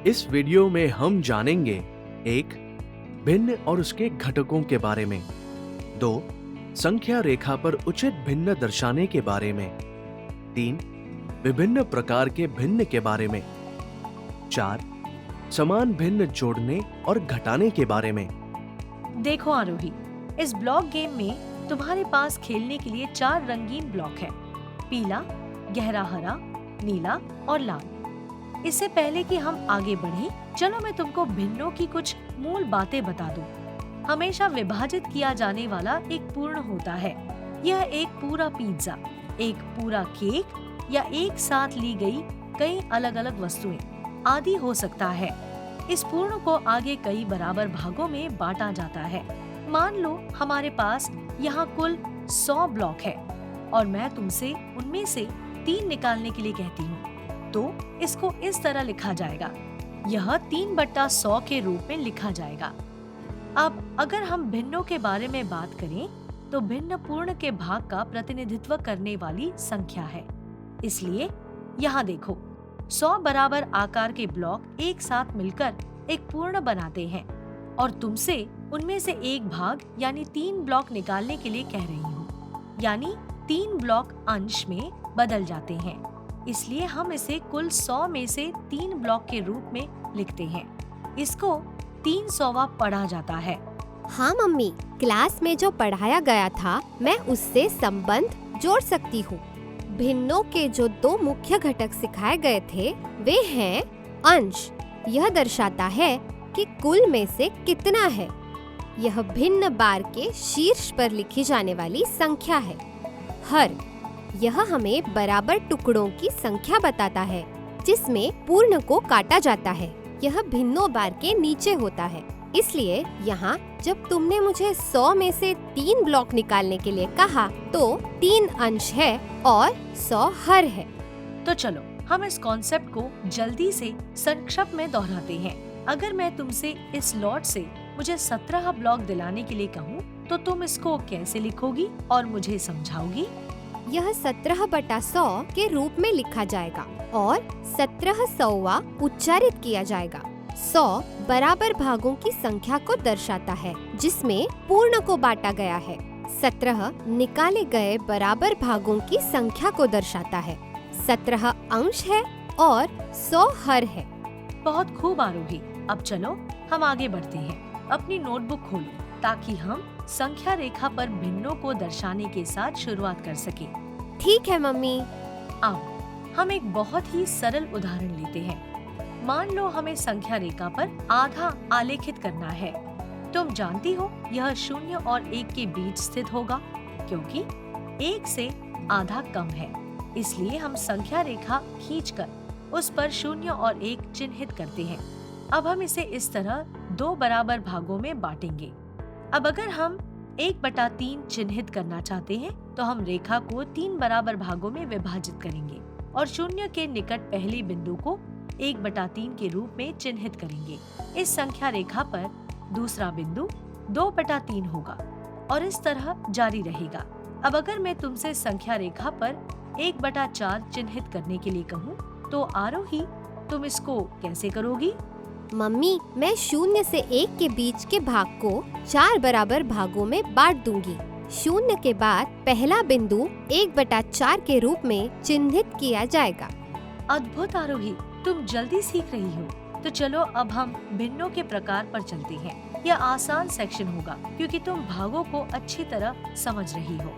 इस वीडियो में हम जानेंगे एक भिन्न और उसके घटकों के बारे में, दो संख्या रेखा पर उचित भिन्न दर्शाने के बारे में, तीन विभिन्न प्रकार के भिन्न के बारे में, चार समान भिन्न जोड़ने और घटाने के बारे में। देखो आरोही, इस ब्लॉक गेम में तुम्हारे पास खेलने के लिए 4 रंगीन ब्लॉक हैं, पीला, गहरा हरा, नीला और लाल। इससे पहले कि हम आगे बढ़ें, चलो मैं तुमको भिन्नों की कुछ मूल बातें बता दूं। हमेशा विभाजित किया जाने वाला एक पूर्ण होता है। यह एक पूरा पिज्जा, एक पूरा केक या एक साथ ली गई कई अलग अलग वस्तुएं आदि हो सकता है। इस पूर्ण को आगे कई बराबर भागों में बांटा जाता है। मान लो हमारे पास यहाँ कुल 100 ब्लॉक है और मैं तुमसे उनमें से 3 निकालने के लिए कहती हूँ, तो इसको इस तरह लिखा जाएगा। यह 3/100 के रूप में लिखा जाएगा। अब अगर हम भिन्नों के बारे में बात करें, तो भिन्न पूर्ण के भाग का प्रतिनिधित्व करने वाली संख्या है। इसलिए यहाँ देखो, 100 बराबर आकार के ब्लॉक एक साथ मिलकर एक पूर्ण बनाते हैं और तुमसे उनमें से एक भाग यानी 3 ब्लॉक निकालने के लिए कह रही हूँ। यानी 3 ब्लॉक अंश में बदल जाते हैं, इसलिए हम इसे कुल 100 में से 3 ब्लॉक के रूप में लिखते हैं। इसको 300वां पढ़ा जाता है। हाँ मम्मी, क्लास में जो पढ़ाया गया था मैं उससे संबंध जोड़ सकती हूँ। भिन्नों के जो 2 मुख्य घटक सिखाए गए थे वे हैं अंश। यह दर्शाता है कि कुल में से कितना है। यह भिन्न बार के शीर्ष पर लिखी जाने वाली संख्या है। हर, यह हमें बराबर टुकड़ों की संख्या बताता है जिसमें पूर्ण को काटा जाता है। यह भिन्नों बार के नीचे होता है। इसलिए यहाँ जब तुमने मुझे 100 में से 3 ब्लॉक निकालने के लिए कहा तो 3 अंश है और 100 हर है। तो चलो हम इस कॉन्सेप्ट को जल्दी से संक्षेप में दोहराते हैं। अगर मैं तुमसे इस लॉट से मुझे 17 ब्लॉक दिलाने के लिए कहूँ, तो तुम इसको कैसे लिखोगी और मुझे समझाओगी? यह 17/100 के रूप में लिखा जाएगा और 1700वां उच्चारित किया जाएगा। 100 बराबर भागों की संख्या को दर्शाता है जिसमें पूर्ण को बांटा गया है। 17 निकाले गए बराबर भागों की संख्या को दर्शाता है। 17 अंश है और 100 हर है। बहुत खूब आरोही। अब चलो हम आगे बढ़ते हैं। अपनी नोटबुक खोलो ताकि हम संख्या रेखा पर भिन्नों को दर्शाने के साथ शुरुआत कर सके। ठीक है मम्मी। आओ हम एक बहुत ही सरल उदाहरण लेते हैं। मान लो हमें संख्या रेखा पर आधा आलेखित करना है। तुम जानती हो यह 0 और 1 के बीच स्थित होगा, क्योंकि 1 से आधा कम है। इसलिए हम संख्या रेखा खींचकर उस पर 0 और 1 चिन्हित करते हैं। अब हम इसे इस तरह 2 बराबर भागों में बांटेंगे। अब अगर हम 1/3 चिन्हित करना चाहते हैं, तो हम रेखा को 3 बराबर भागों में विभाजित करेंगे और 0 के निकट पहले बिंदु को 1/3 के रूप में चिन्हित करेंगे। इस संख्या रेखा पर दूसरा बिंदु 2/3 होगा और इस तरह जारी रहेगा। अब अगर मैं तुमसे संख्या रेखा पर 1/4 चिन्हित करने के लिए कहूँ, तो आरोही तुम इसको कैसे करोगी? मम्मी, मैं 0 से 1 के बीच के भाग को 4 बराबर भागों में बांट दूंगी। 0 के बाद पहला बिंदु 1/4 के रूप में चिन्हित किया जाएगा। अद्भुत आरोही, तुम जल्दी सीख रही हो। तो चलो अब हम भिन्नों के प्रकार पर चलते हैं। यह आसान सेक्शन होगा क्योंकि तुम भागों को अच्छी तरह समझ रही हो।